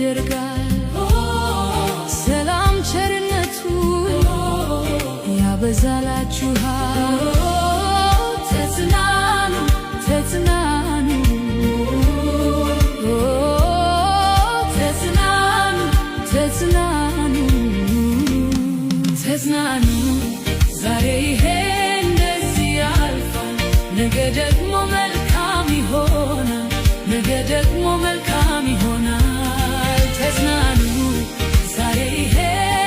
ያደርጋል። ሰላም ቸርነቱ ያበዛላችኋል። ተጽናኑ ተጽናኑ ተጽናኑ ተጽናኑ ተጽናኑ። ዛሬ ይሄ እንደዚህ ያልፋል፣ ነገ ደግሞ መልካም ይሆናል፣ ነገ ደግሞ መልካም ይሆናል። ተጽናኑ። ዛሬ ይሄ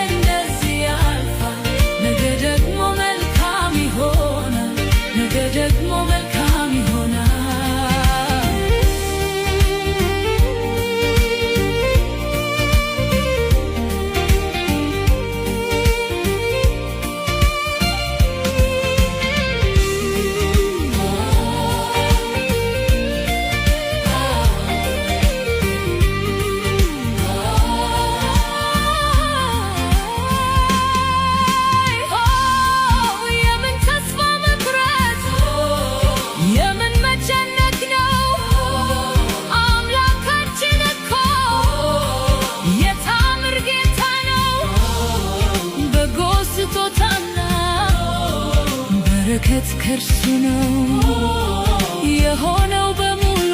እንደዚህ ያልፋል፣ ነገ ደግሞ መልካም ይሆናል፣ ነገ ደግሞ መልካም ይሆናል። በረከት ከእርሱ ነው የሆነው በሙሉ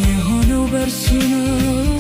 የሆነው በእርሱ ነው።